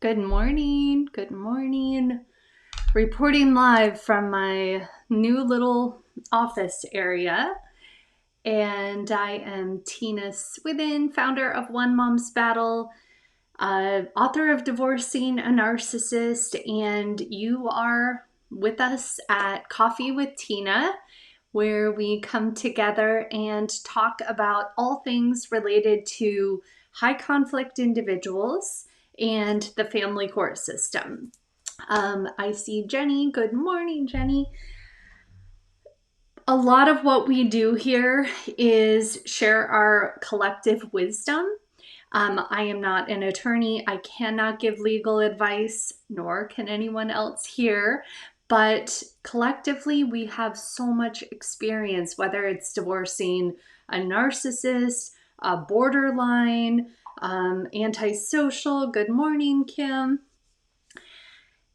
Good morning. Good morning. Reporting live from my new little office area. And I am Tina Swithin, founder of One Mom's Battle, author of Divorcing a Narcissist. And you are with us at Coffee with Tina, where we come together and talk about all things related to high conflict individuals and the family court system. I see Jenny. Good morning, Jenny. A lot of what we do here is share our collective wisdom. I am not an attorney. I cannot give legal advice, nor can anyone else here. But collectively, we have so much experience, whether it's divorcing a narcissist, a borderline, antisocial. Good morning, Kim.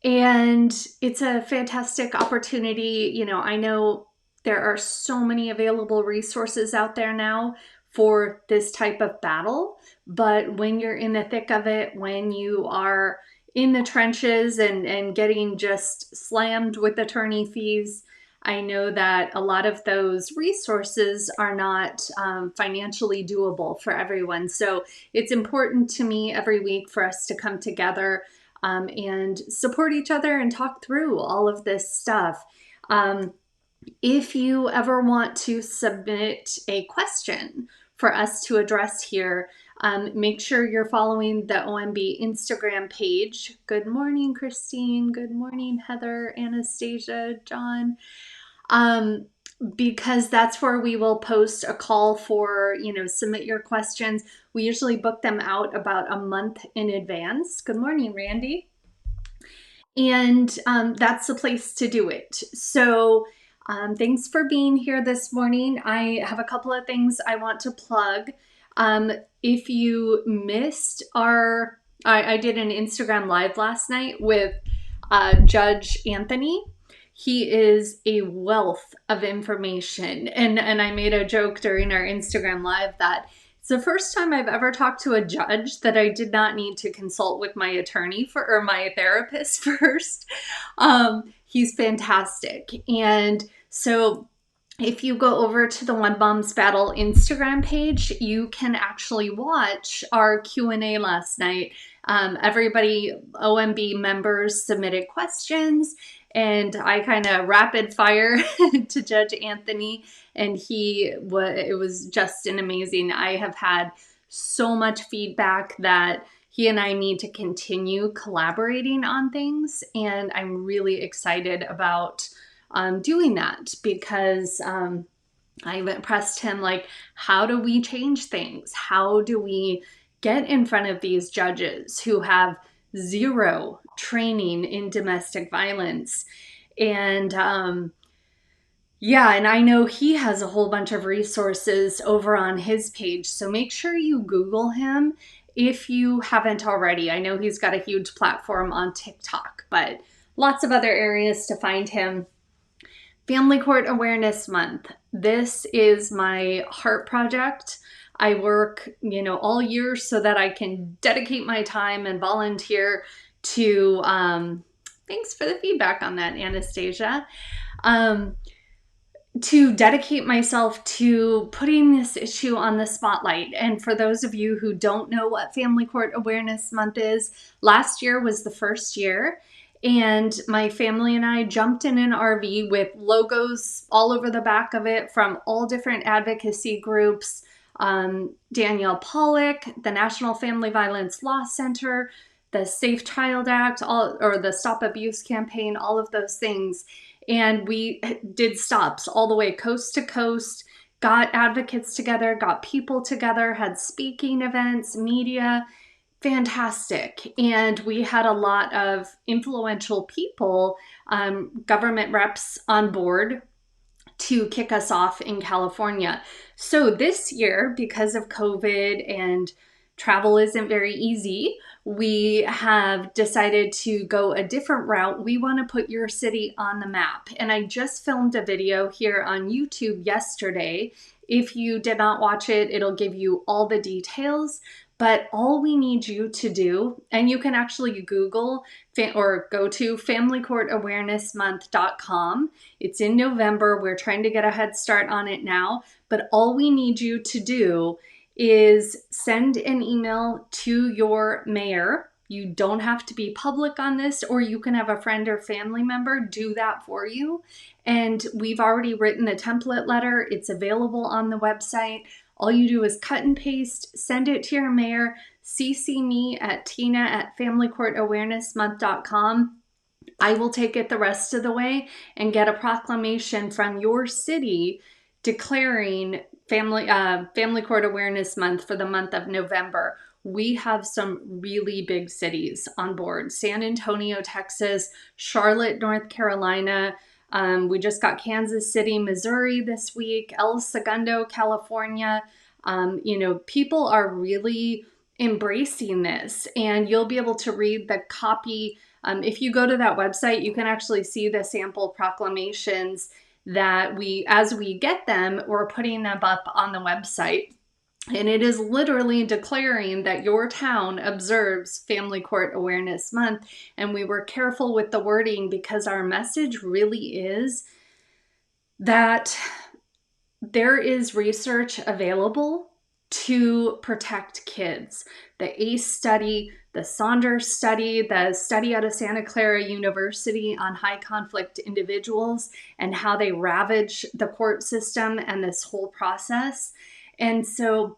And it's a fantastic opportunity. I know there are so many available resources out there now for this type of battle, but when you're in the thick of it, when you are in the trenches and getting just slammed with attorney fees, I know that a lot of those resources are not financially doable for everyone. So it's important to me every week for us to come together and support each other and talk through all of this stuff. If you ever want to submit a question for us to address here, make sure you're following the OMB Instagram page. Good morning, Christine. Good morning, Heather, Anastasia, John. Because that's where we will post a call for, submit your questions. We usually book them out about a month in advance. Good morning, Randy. And that's the place to do it. So thanks for being here this morning. I have a couple of things I want to plug. If you missed I did an Instagram live last night with Judge Anthony. He is a wealth of information. And I made a joke during our Instagram live that it's the first time I've ever talked to a judge that I did not need to consult with my attorney or my therapist first. He's fantastic. And so if you go over to the One Mom's Battle Instagram page, you can actually watch our Q&A last night. Everybody, OMB members submitted questions, and I kind of rapid fire to Judge Anthony, and it was just an amazing. I have had so much feedback that he and I need to continue collaborating on things, and I'm really excited about doing that because I pressed him like, how do we change things? How do we get in front of these judges who have zero training in domestic violence? And and I know he has a whole bunch of resources over on his page. So make sure you Google him if you haven't already. I know he's got a huge platform on TikTok, but lots of other areas to find him. Family Court Awareness Month. This is my heart project. I work, all year so that I can dedicate my time and volunteer to, thanks for the feedback on that, Anastasia, to dedicate myself to putting this issue on the spotlight. And for those of you who don't know what Family Court Awareness Month is, last year was the first year. And my family and I jumped in an RV with logos all over the back of it from all different advocacy groups. Danielle Pollock, the National Family Violence Law Center, the Safe Child Act, or the Stop Abuse campaign, all of those things. And we did stops all the way coast to coast, got advocates together, got people together, had speaking events, media. Fantastic. And we had a lot of influential people, government reps on board to kick us off in California. So this year, because of COVID and travel isn't very easy, we have decided to go a different route. We want to put your city on the map. And I just filmed a video here on YouTube yesterday. If you did not watch it, it'll give you all the details. But all we need you to do, and you can actually Google or go to familycourtawarenessmonth.com. It's in November. We're trying to get a head start on it now. But all we need you to do is send an email to your mayor. You don't have to be public on this, or you can have a friend or family member do that for you. And we've already written a template letter. It's available on the website. All you do is cut and paste, send it to your mayor, CC me at tina@familycourtawarenessmonth.com. I will take it the rest of the way and get a proclamation from your city declaring Family Court Awareness Month for the month of November. We have some really big cities on board: San Antonio, Texas, Charlotte, North Carolina. We just got Kansas City, Missouri this week, El Segundo, California. People are really embracing this, and you'll be able to read the copy. If you go to that website, you can actually see the sample proclamations that as we get them, we're putting them up on the website. And it is literally declaring that your town observes Family Court Awareness Month. And we were careful with the wording because our message really is that there is research available to protect kids. The ACE study, the Saunders study, the study out of Santa Clara University on high conflict individuals and how they ravage the court system and this whole process. And so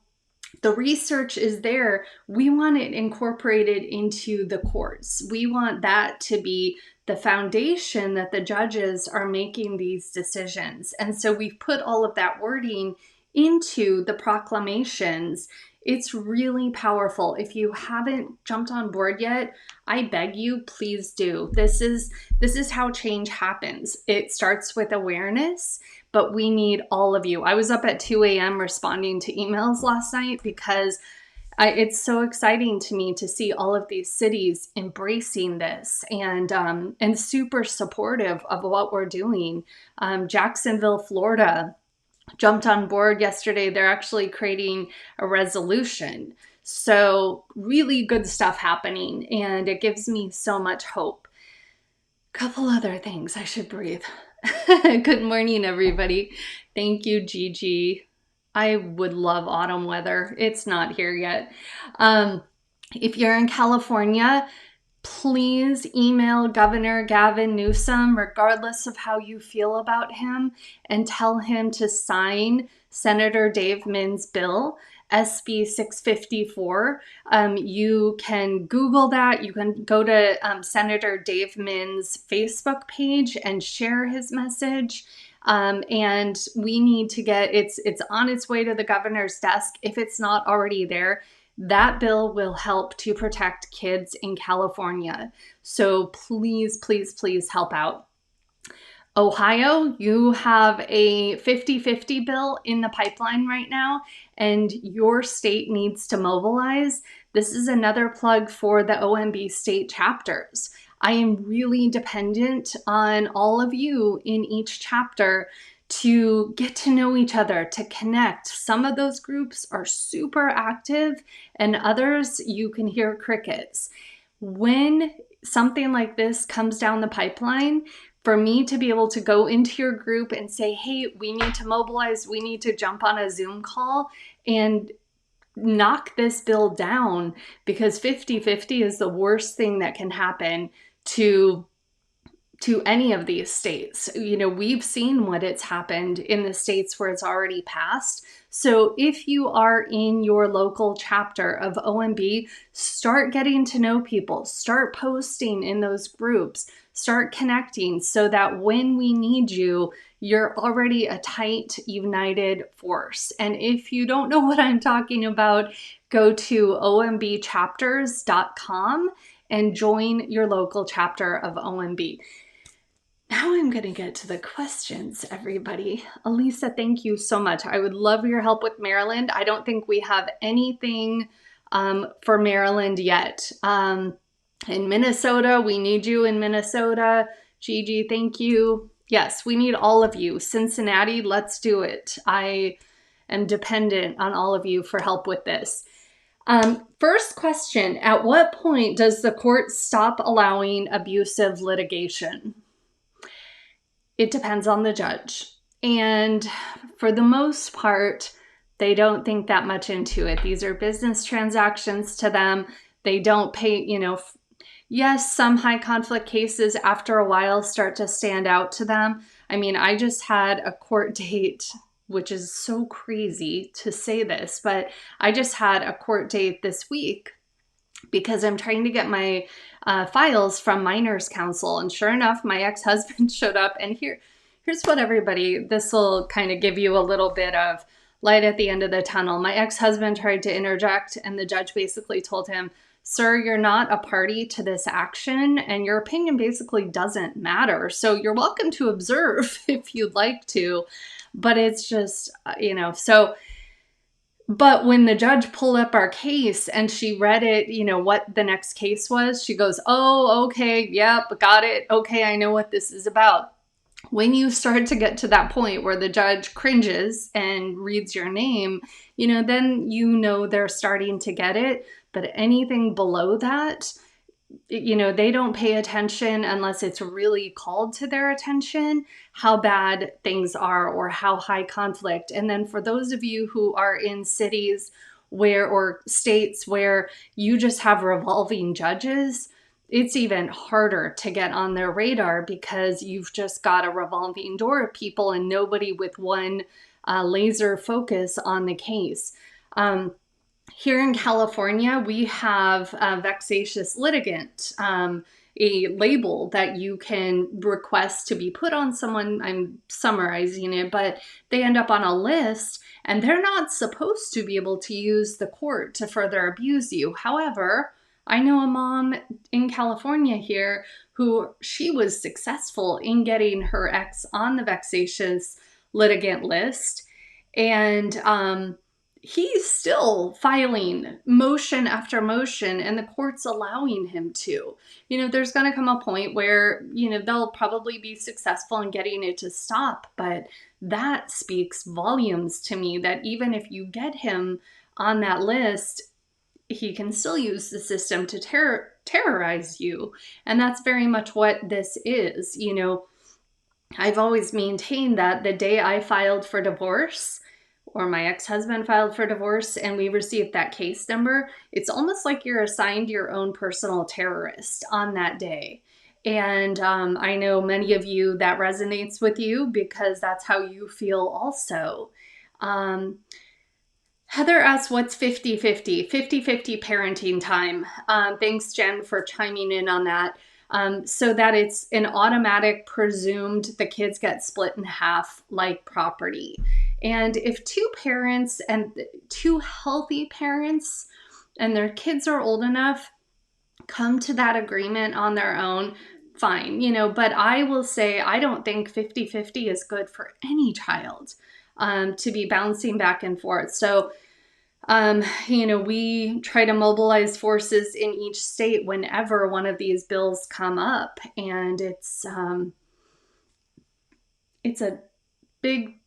the research is there. We want it incorporated into the courts. We want that to be the foundation that the judges are making these decisions. And so we've put all of that wording into the proclamations. It's really powerful. If you haven't jumped on board yet, I beg you, please do. This is how change happens. It starts with awareness, but we need all of you. I was up at 2 a.m. responding to emails last night because it's so exciting to me to see all of these cities embracing this and super supportive of what we're doing. Jacksonville, Florida jumped on board yesterday. They're actually creating a resolution. So really good stuff happening, and it gives me so much hope. Couple other things. I should breathe. Good morning, everybody. Thank you, Gigi. I would love autumn weather. It's not here yet. If you're in California, please email Governor Gavin Newsom, regardless of how you feel about him, and tell him to sign Senator Dave Min's bill, SB 654. You can Google that. You can go to Senator Dave Min's Facebook page and share his message. And we need to get, it's on its way to the governor's desk if it's not already there. That bill will help to protect kids in California. So please, please, please help out. Ohio, you have a 50-50 bill in the pipeline right now, and your state needs to mobilize. This is another plug for the OMB state chapters. I am really dependent on all of you in each chapter to get to know each other, to connect. Some of those groups are super active, and others you can hear crickets. When something like this comes down the pipeline, for me to be able to go into your group and say, hey, we need to mobilize, we need to jump on a Zoom call and knock this bill down, because 50-50 is the worst thing that can happen to any of these states. We've seen what it's happened in the states where it's already passed. So if you are in your local chapter of OMB, start getting to know people, start posting in those groups, start connecting so that when we need you, you're already a tight, united force. And if you don't know what I'm talking about, go to ombchapters.com and join your local chapter of OMB. Now I'm going to get to the questions, everybody. Elisa, thank you so much. I would love your help with Maryland. I don't think we have anything for Maryland yet. In Minnesota, we need you in Minnesota. Gigi, thank you. Yes, we need all of you. Cincinnati, let's do it. I am dependent on all of you for help with this. First question, at what point does the court stop allowing abusive litigation? It depends on the judge. And for the most part, they don't think that much into it. These are business transactions to them. They don't pay, yes, some high conflict cases after a while start to stand out to them. I mean, I just had a court date, which is so crazy to say this, but I just had a court date this week because I'm trying to get my files from minors counsel. And sure enough, my ex-husband showed up. And here's what this will kind of give you a little bit of light at the end of the tunnel. My ex-husband tried to interject, and the judge basically told him, "Sir, you're not a party to this action, and your opinion basically doesn't matter. So you're welcome to observe if you'd like to, but it's just, so." But when the judge pulled up our case and she read it, what the next case was, she goes, "Oh, okay, yep, got it. Okay, I know what this is about." When you start to get to that point where the judge cringes and reads your name, then they're starting to get it. But anything below that, they don't pay attention unless it's really called to their attention how bad things are or how high conflict. And then for those of you who are in cities or states where you just have revolving judges, it's even harder to get on their radar because you've just got a revolving door of people and nobody with one laser focus on the case. Here in California, we have a vexatious litigant, a label that you can request to be put on someone. I'm summarizing it, but they end up on a list and they're not supposed to be able to use the court to further abuse you. However, I know a mom in California here who she was successful in getting her ex on the vexatious litigant list. And he's still filing motion after motion and the court's allowing him to. There's going to come a point where, they'll probably be successful in getting it to stop. But that speaks volumes to me that even if you get him on that list, he can still use the system to terrorize you. And that's very much what this is. I've always maintained that the day I filed for divorce, or my ex-husband filed for divorce, and we received that case number, it's almost like you're assigned your own personal terrorist on that day. And I know many of you that resonates with you because that's how you feel also. Heather asks, what's 50-50? 50-50 parenting time. Thanks, Jen, for chiming in on that. So that it's an automatic presumed the kids get split in half like property. And if two parents and two healthy parents and their kids are old enough come to that agreement on their own, fine, but I will say I don't think 50-50 is good for any child to be bouncing back and forth. So we try to mobilize forces in each state whenever one of these bills come up, and it's a big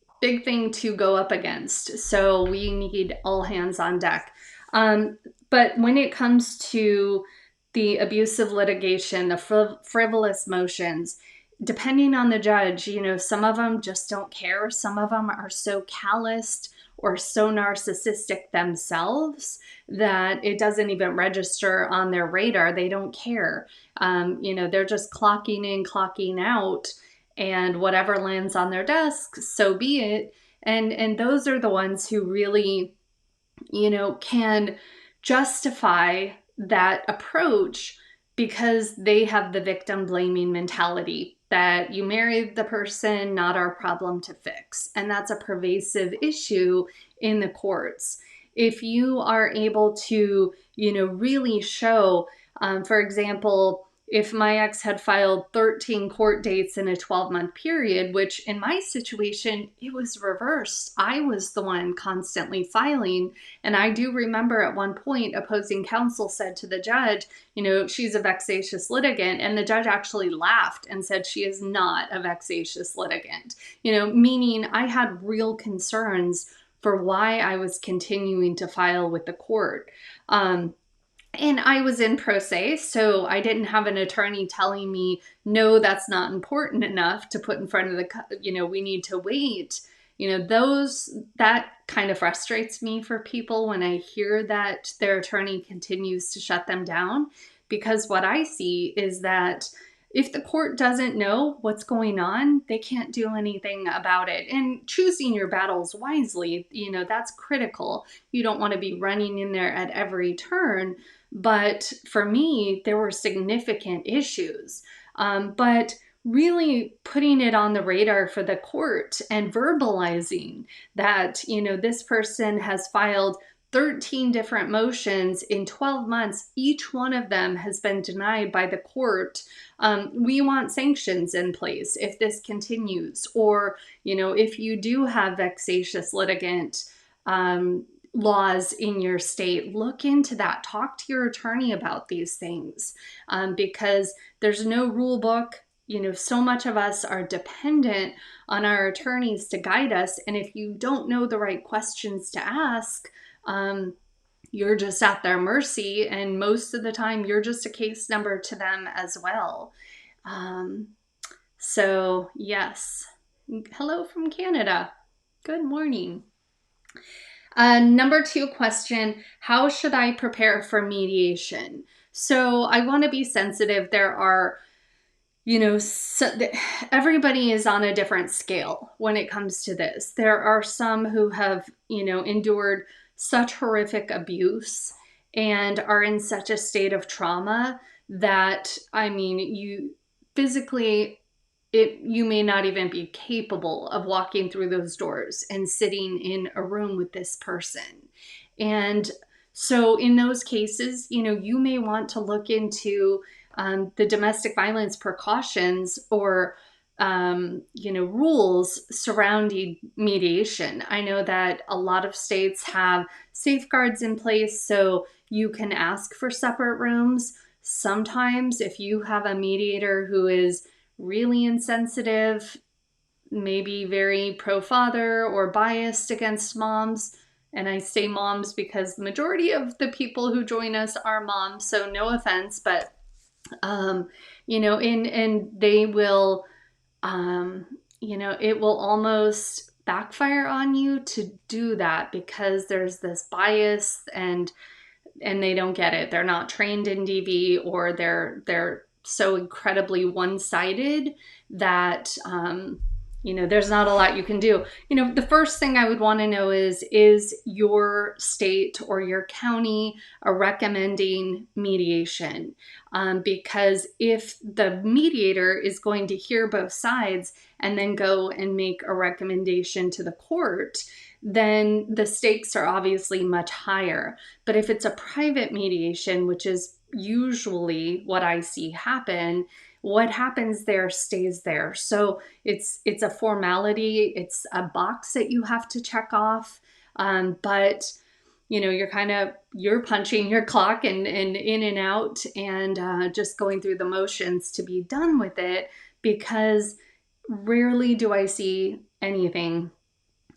thing to go up against. So we need all hands on deck. But when it comes to the abusive litigation, the frivolous motions, depending on the judge, some of them just don't care. Some of them are so calloused or so narcissistic themselves that it doesn't even register on their radar. They don't care. They're just clocking in, clocking out, and whatever lands on their desk, so be it. And those are the ones who really, can justify that approach because they have the victim blaming mentality that you married the person, not our problem to fix. And that's a pervasive issue in the courts. If you are able to, really show, for example, if my ex had filed 13 court dates in a 12-month period, which in my situation, it was reversed. I was the one constantly filing. And I do remember at one point, opposing counsel said to the judge, she's a vexatious litigant. And the judge actually laughed and said she is not a vexatious litigant, meaning I had real concerns for why I was continuing to file with the court. And I was in pro se, so I didn't have an attorney telling me, no, that's not important enough to put in front of we need to wait. That kind of frustrates me for people when I hear that their attorney continues to shut them down, because what I see is that if the court doesn't know what's going on, they can't do anything about it. And choosing your battles wisely, that's critical. You don't want to be running in there at every turn. But for me, there were significant issues. But really putting it on the radar for the court and verbalizing that, this person has filed 13 different motions in 12 months. Each one of them has been denied by the court. We want sanctions in place if this continues, or, if you do have vexatious litigant laws in your state, look into that. Talk to your attorney about these things, because there's no rule book. So much of us are dependent on our attorneys to guide us. And if you don't know the right questions to ask, you're just at their mercy. And most of the time, you're just a case number to them as well. So yes. Hello from Canada. Good morning. Number 2 question, how should I prepare for mediation? So I want to be sensitive. There are, everybody is on a different scale when it comes to this. There are some who have, endured such horrific abuse and are in such a state of trauma that, you physically, you may not even be capable of walking through those doors and sitting in a room with this person. And so in those cases, you may want to look into the domestic violence precautions or, rules surrounding mediation. I know that a lot of states have safeguards in place, so you can ask for separate rooms. Sometimes if you have a mediator who is really insensitive, maybe very pro-father or biased against moms. And I say moms because the majority of the people who join us are moms, so no offense, but, and they will, it will almost backfire on you to do that because there's this bias and they don't get it. They're not trained in DV, or they're so incredibly one-sided that, there's not a lot you can do. The first thing I would want to know is your state or your county recommending mediation? Because if the mediator is going to hear both sides and then go and make a recommendation to the court, then the stakes are obviously much higher. But if it's a private mediation, which is usually what I see happen, what happens there stays there. So it's a formality. It's a box that you have to check off. But you're punching your clock and in and out and just going through the motions to be done with it, because rarely do I see anything.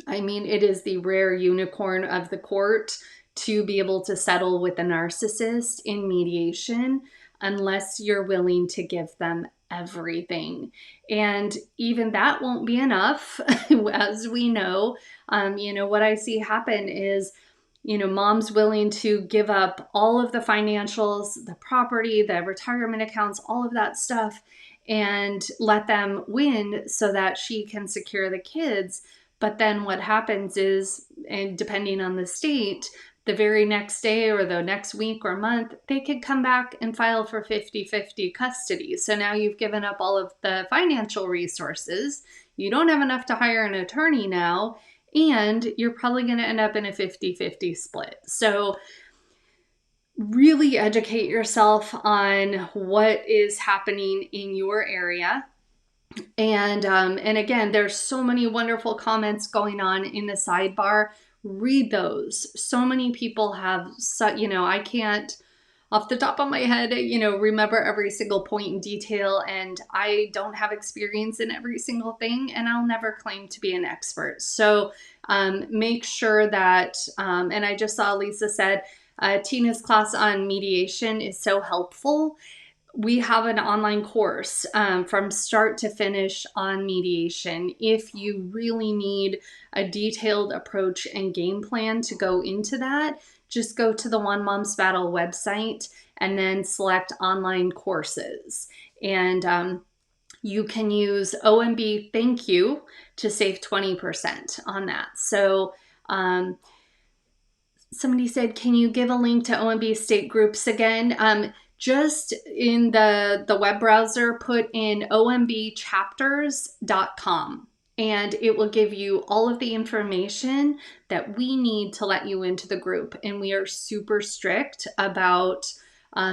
It is the rare unicorn of the court to be able to settle with a narcissist in mediation, unless you're willing to give them everything. And even that won't be enough, as we know. What I see happen is, mom's willing to give up all of the financials, the property, the retirement accounts, all of that stuff, and let them win so that she can secure the kids. But then what happens is, and depending on the state, the very next day or the next week or month, they could come back and file for 50-50 custody. So now you've given up all of the financial resources. You don't have enough to hire an attorney now, and you're probably going to end up in a 50-50 split. So really educate yourself on what is happening in your area. And again, there's so many wonderful comments going on in the sidebar. Read those. So many people have, I can't off the top of my head, remember every single point in detail, and I don't have experience in every single thing, and I'll never claim to be an expert. So make sure that, and I just saw Lisa said, Tina's class on mediation is so helpful. We have an online course from start to finish on mediation. If you really need a detailed approach and game plan to go into that, just go to the One Mom's Battle website and then select online courses. And you can use OMB Thank You to save 20% on that. So somebody said, can you give a link to OMB state groups again? Just in the web browser, put in ombchapters.com, and it will give you all of the information that we need to let you into the group. And we are super strict about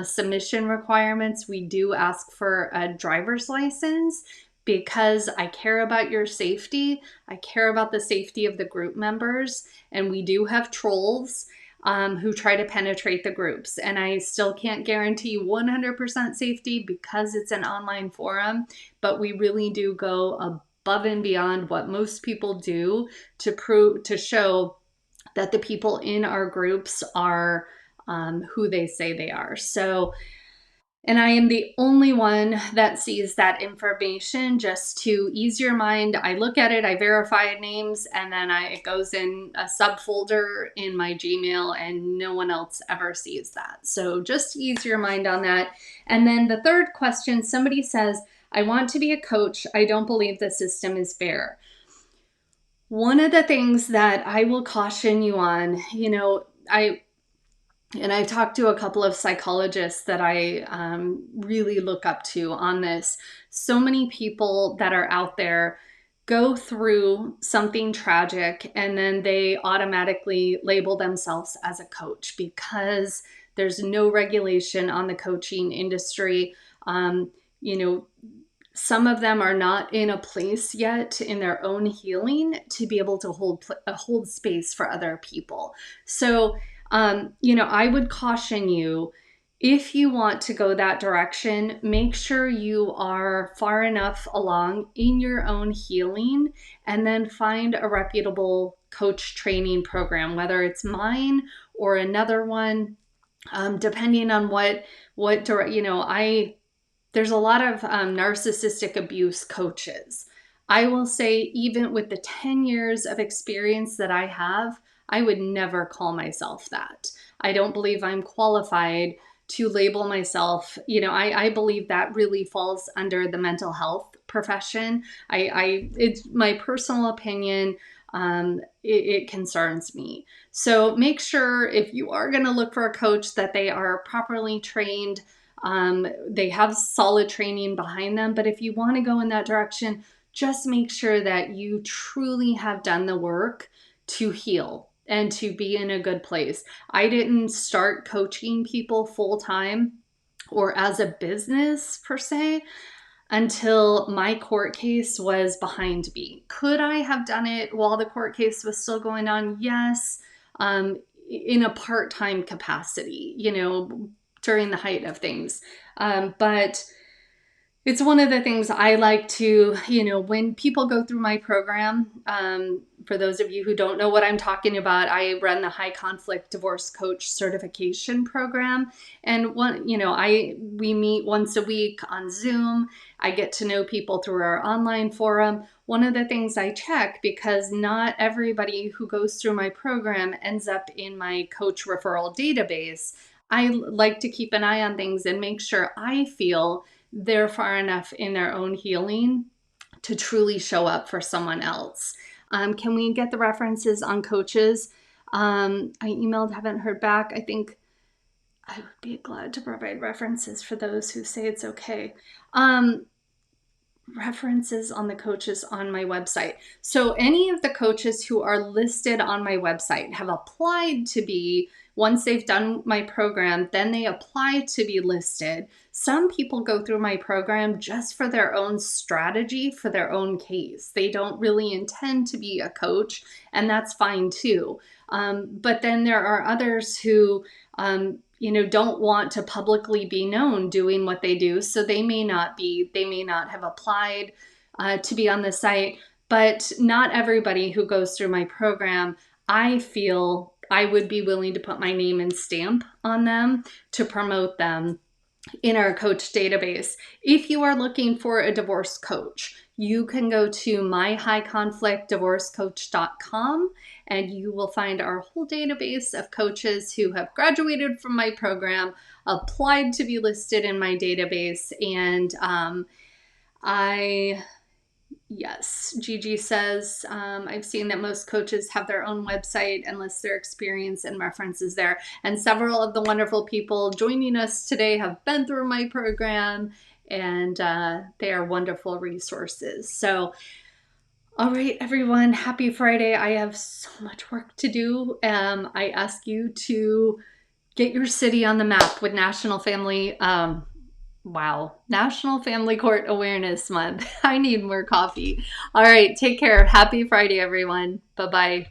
submission requirements. We do ask for a driver's license because I care about your safety. I care about the safety of the group members, and we do have trolls who try to penetrate the groups. And I still can't guarantee 100% safety because it's an online forum, but we really do go above and beyond what most people do to show that the people in our groups are who they say they are. So, and I am the only one that sees that information. Just to ease your mind, I look at it, I verify names, and then it goes in a subfolder in my Gmail, and no one else ever sees that. So just ease your mind on that. And then the third question, somebody says, I want to be a coach. I don't believe the system is fair. One of the things that I will caution you on, I've talked to a couple of psychologists that I really look up to on this. So many people that are out there go through something tragic and then they automatically label themselves as a coach because there's no regulation on the coaching industry. Some of them are not in a place yet in their own healing to be able to hold space for other people. So I would caution you, if you want to go that direction, make sure you are far enough along in your own healing and then find a reputable coach training program, whether it's mine or another one, depending on there's a lot of narcissistic abuse coaches. I will say, even with the 10 years of experience that I have, I would never call myself that. I don't believe I'm qualified to label myself. I believe that really falls under the mental health profession. It's my personal opinion. It concerns me. So make sure if you are going to look for a coach that they are properly trained. They have solid training behind them. But if you want to go in that direction, just make sure that you truly have done the work to heal and to be in a good place. I didn't start coaching people full time or as a business per se until my court case was behind me. Could I have done it while the court case was still going on? Yes, in a part-time capacity, during the height of things. But it's one of the things I like to, when people go through my program, for those of you who don't know what I'm talking about, I run the High Conflict Divorce Coach Certification Program. And we meet once a week on Zoom. I get to know people through our online forum. One of the things I check, because not everybody who goes through my program ends up in my coach referral database, I like to keep an eye on things and make sure I feel they're far enough in their own healing to truly show up for someone else. Can we get the references on coaches? I emailed, haven't heard back. I think I would be glad to provide references for those who say it's okay. References on the coaches on my website. So any of the coaches who are listed on my website have applied to be, once they've done my program, then they apply to be listed. Some people go through my program just for their own strategy, for their own case. They don't really intend to be a coach, and that's fine too. But then there are others who, don't want to publicly be known doing what they do. So they may not have applied to be on the site, but not everybody who goes through my program, I feel I would be willing to put my name and stamp on them to promote them in our coach database. If you are looking for a divorce coach, you can go to myhighconflictdivorcecoach.com and you will find our whole database of coaches who have graduated from my program, applied to be listed in my database, and yes, Gigi says, I've seen that most coaches have their own website and list their experience and references there. And several of the wonderful people joining us today have been through my program, and they are wonderful resources. So, all right, everyone, happy Friday. I have so much work to do. I ask you to get your city on the map with National Family Court Awareness Month. I need more coffee. All right, take care. Happy Friday, everyone. Bye-bye.